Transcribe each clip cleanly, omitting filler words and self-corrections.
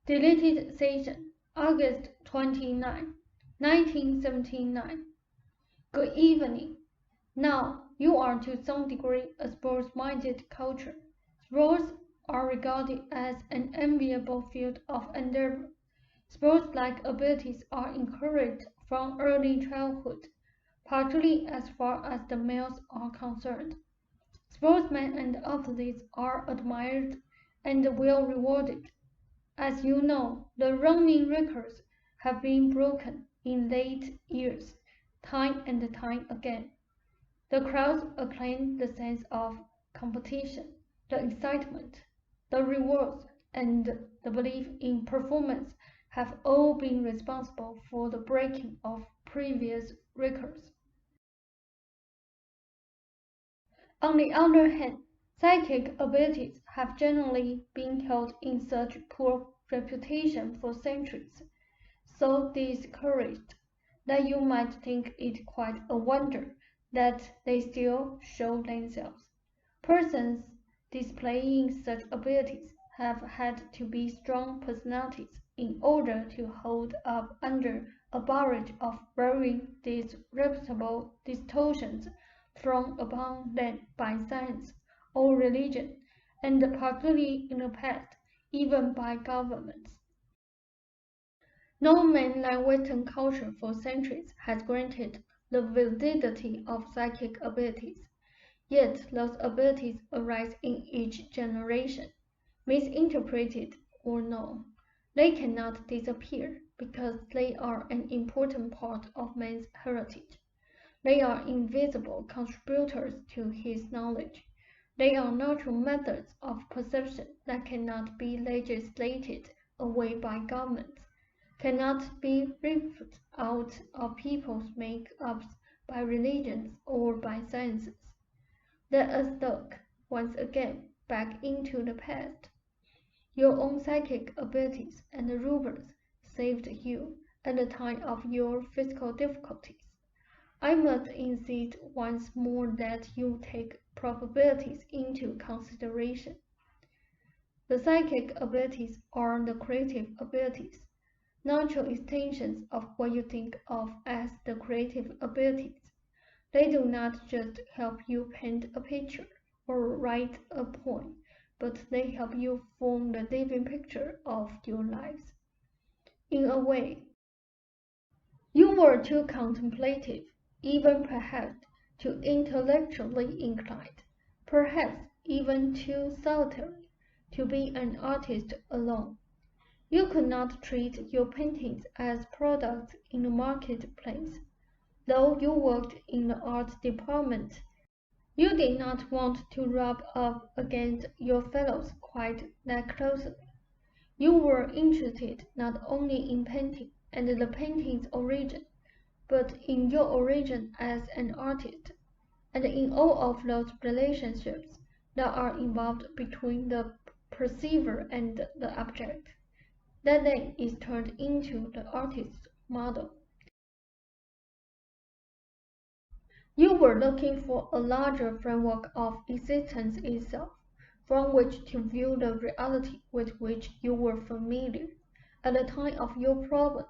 Deleted session, August 29, 1979. Good evening. Now, you are to some degree a sports-minded culture. Sports are regarded as an enviable field of endeavor. Sports-like abilities are encouraged from early childhood, particularly as far as the males are concerned. Sportsmen and athletes are admired and well rewarded. As you know, the running records have been broken in late years, time and time again. The crowds acclaim the sense of competition, the excitement, the rewards, and the belief in performance have all been responsible for the breaking of previous records. On the other hand, psychic abilities have generally been held in such poor reputation for centuries, so discouraged, that you might think it quite a wonder that they still show themselves. Persons displaying such abilities have had to be strong personalities in order to hold up under a barrage of very disreputable distortions thrown upon them by science or religion, and particularly in the past, even by governments. No man like Western culture for centuries has granted the validity of psychic abilities. Yet those abilities arise in each generation, misinterpreted or no. They cannot disappear because they are an important part of man's heritage. They are invisible contributors to his knowledge. They are natural methods of perception that cannot be legislated away by governments, cannot be ripped out of people's make-ups by religions or by sciences. Let us look once again back into the past. Your own psychic abilities and rubrics saved you at the time of your physical difficulties. I must insist once more that you take probabilities into consideration. The psychic abilities are the creative abilities, natural extensions of what you think of as the creative abilities. They do not just help you paint a picture or write a poem, but they help you form the living picture of your lives. In a way, you were too contemplative, even perhaps too intellectually inclined, perhaps even too solitary, to be an artist alone. You could not treat your paintings as products in the marketplace. Though you worked in the art department, you did not want to rub up against your fellows quite that closely. You were interested not only in painting and the painting's origin, but in your origin as an artist, and in all of those relationships that are involved between the perceiver and the object. That then is turned into the artist's model. You were looking for a larger framework of existence itself, from which to view the reality with which you were familiar. At the time of your problems,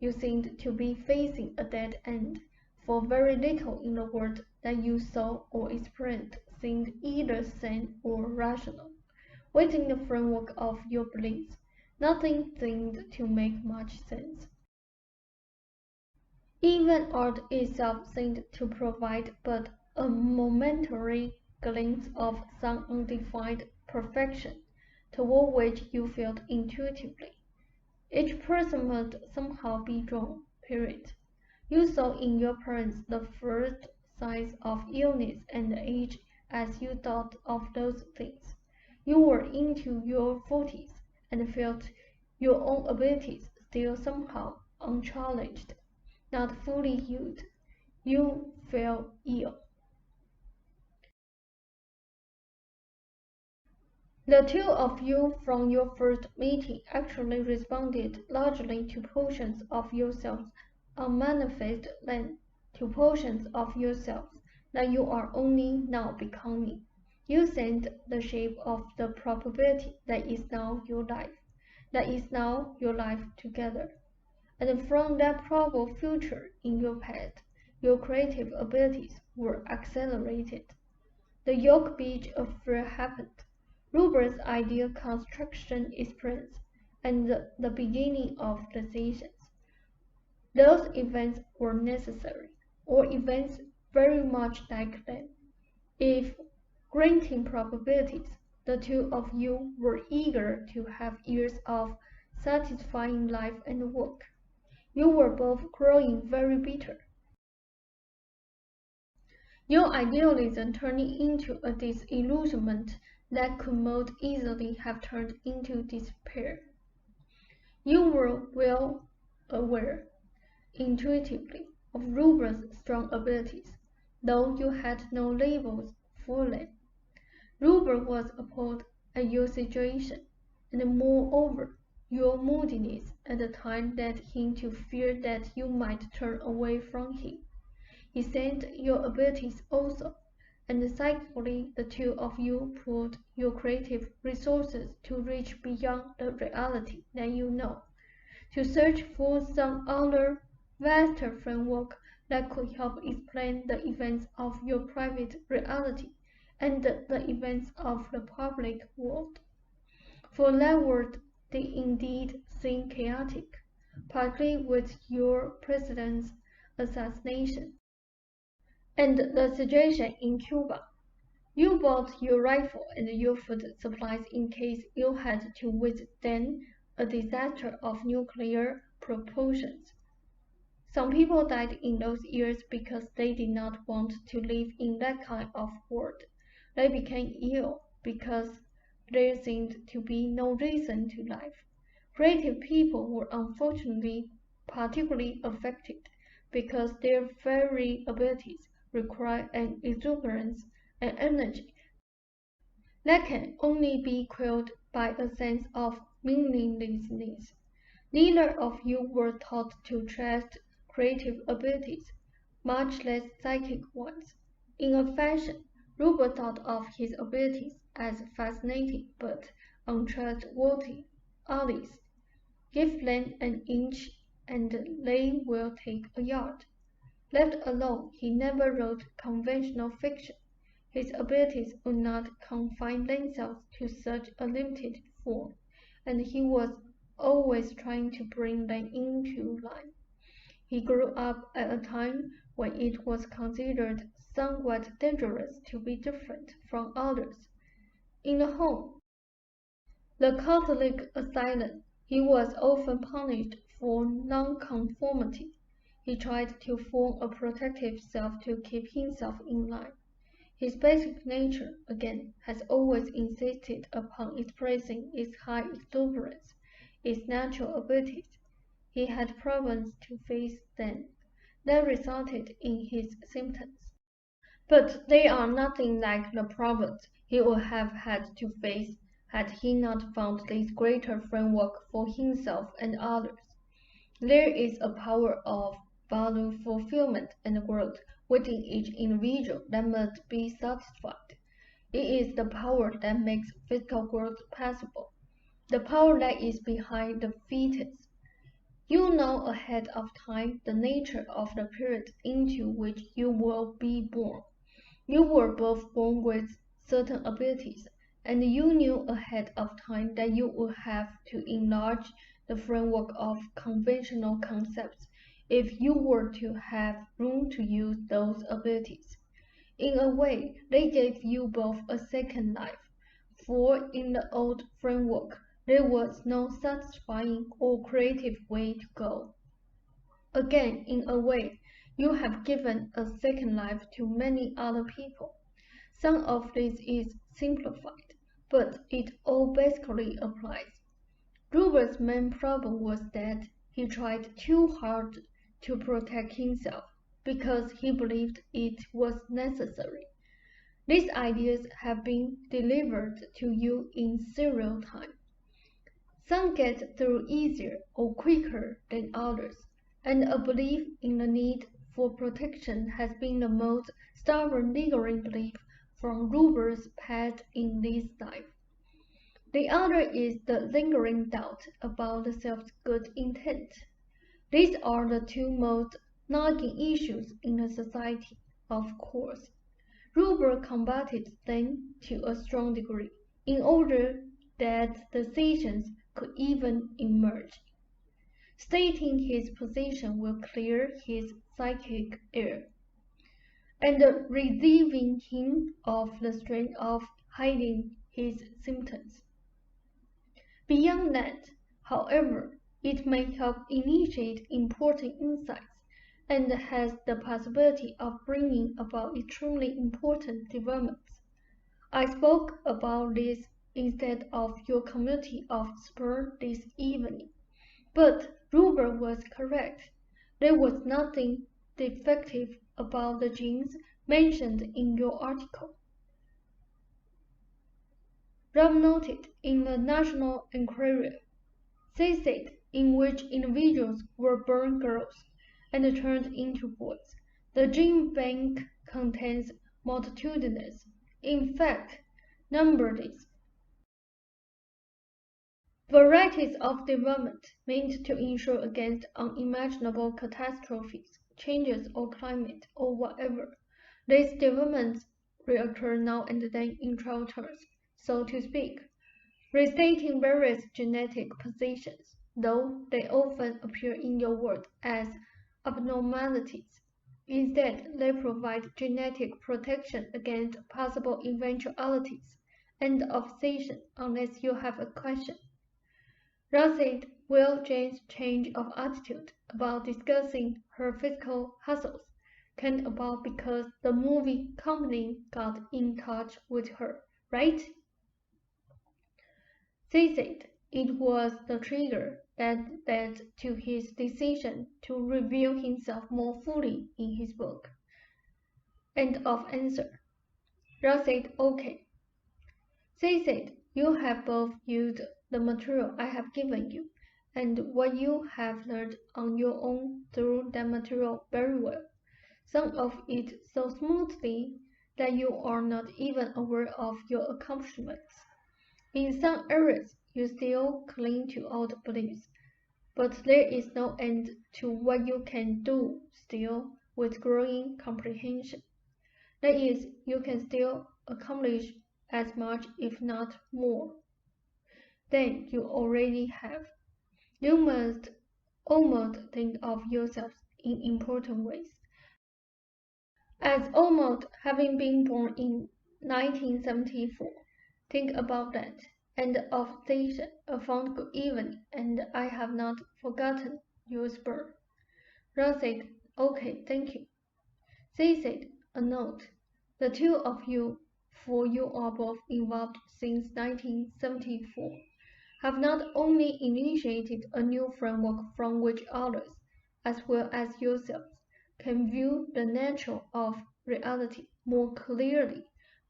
you seemed to be facing a dead end, for very little in the world that you saw or experienced seemed either sane or rational. Within the framework of your beliefs, nothing seemed to make much sense. Even art itself seemed to provide but a momentary glimpse of some undefined perfection, toward which you felt intuitively. Each person must somehow be drawn, period. You saw in your parents the first signs of illness and age as you thought of those things. You were into your 40s and felt your own abilities still somehow unchallenged. Not fully used. You fell ill. The two of you from your first meeting actually responded largely to portions of yourselves unmanifest then, to portions of yourselves that you are only now becoming. You sent the shape of the probability that is now your life. that is now your life together. And from that probable future in your past, your creative abilities were accelerated. The York Beach affair happened, Rupert's ideal construction experience, and the beginning of the sessions. Those events were necessary, or events very much like them. If, granting probabilities, the two of you were eager to have years of satisfying life and work, you were both growing very bitter. Your idealism turning into a disillusionment that could most easily have turned into despair. You were well aware, intuitively, of Rupert's strong abilities, though you had no labels for them. Rupert was appalled at your situation, and moreover, your moodiness at the time led him to fear that you might turn away from him. He sensed your abilities also, and psychically the two of you pooled your creative resources to reach beyond the reality that you know, to search for some other, vaster framework that could help explain the events of your private reality and the events of the public world. For that world did indeed seem chaotic, partly with your president's assassination and the situation in Cuba. You bought your rifle and your food supplies in case you had to withstand a disaster of nuclear proportions. Some people died in those years because they did not want to live in that kind of world. They became ill because there seemed to be no reason to live. Creative people were unfortunately particularly affected because their very abilities require an exuberance and energy that can only be quelled by a sense of meaninglessness. Neither of you were taught to trust creative abilities, much less psychic ones. In a fashion, Rupert thought of his abilities as fascinating but untrustworthy allies. Give them an inch and they will take a yard. Left alone, he never wrote conventional fiction. His abilities would not confine themselves to such a limited form, and he was always trying to bring them into line. He grew up at a time when it was considered somewhat dangerous to be different from others. In the home, the Catholic asylum, he was often punished for nonconformity. He tried to form a protective self to keep himself in line. His basic nature, again, has always insisted upon expressing its high exuberance, its natural abilities. He had problems to face then, that resulted in his symptoms. But they are nothing like the problems he would have had to face had he not found this greater framework for himself and others. There is a power of value fulfillment and growth within each individual that must be satisfied. It is the power that makes physical growth possible, the power that is behind the fetus. You know ahead of time the nature of the period into which you will be born. You were both born with certain abilities, and you knew ahead of time that you would have to enlarge the framework of conventional concepts if you were to have room to use those abilities. In a way, they gave you both a second life, for in the old framework there was no satisfying or creative way to go. Again, in a way, you have given a second life to many other people. Some of this is simplified, but it all basically applies. Rupert's main problem was that he tried too hard to protect himself because he believed it was necessary. These ideas have been delivered to you in serial time. Some get through easier or quicker than others, and a belief in the need for protection has been the most stubborn lingering belief from Rupert's past in this life. The other is the lingering doubt about the self's good intent. These are the two most nagging issues in a society, of course. Ruber combated them to a strong degree, in order that decisions could even emerge. Stating his position will clear his psychic air, and relieving him of the strain of hiding his symptoms. Beyond that, however, it may help initiate important insights and has the possibility of bringing about extremely important developments. I spoke about this instead of your community of spur this evening, but Ruber was correct. There was nothing defective about the genes mentioned in your article. Rob noted in the National Enquirer, they said, in which individuals were born girls and turned into boys. The gene bank contains multitudinous, in fact, numberless varieties of development meant to insure against unimaginable catastrophes, changes or climate or whatever. These developments reoccur now and then in trial turns, so to speak, restating various genetic positions, though they often appear in your work as abnormalities. Instead, they provide genetic protection against possible eventualities and obsession unless you have a question. Ross said, Will Jane's change of attitude about discussing her physical hustles came about because the movie company got in touch with her, right? They said it was the trigger that led to his decision to reveal himself more fully in his book. End of answer. Ross said, okay. They said, you have both used the material I have given you and what you have learned on your own through that material very well, some of it so smoothly that you are not even aware of your accomplishments. In some areas, you still cling to old beliefs, but there is no end to what you can do still with growing comprehension. That is, you can still accomplish as much, if not more, than you already have. You must almost think of yourselves in important ways. As almost having been born in 1974, think about that. And of station, a fond good evening, and I have not forgotten your spur. Ross said, okay, thank you. They said, a note. The two of you, for you are both involved since 1974, have not only initiated a new framework from which others, as well as yourselves, can view the nature of reality more clearly,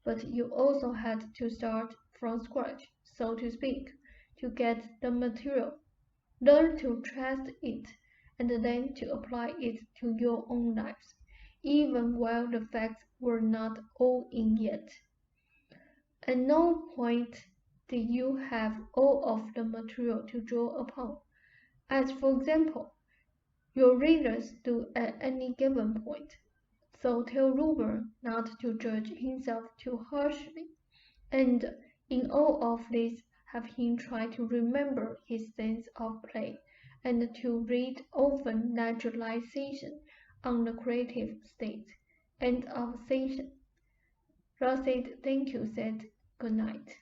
but you also had to start from scratch, so to speak, to get the material, learn to trust it, and then to apply it to your own lives, even while the facts were not all in yet. At no point did you have all of the material to draw upon, as for example, your readers do at any given point. So tell Ruber not to judge himself too harshly, and in all of this have him try to remember his sense of play and to read often naturalization on the creative state. End of session. Ross said, thank you, said good night.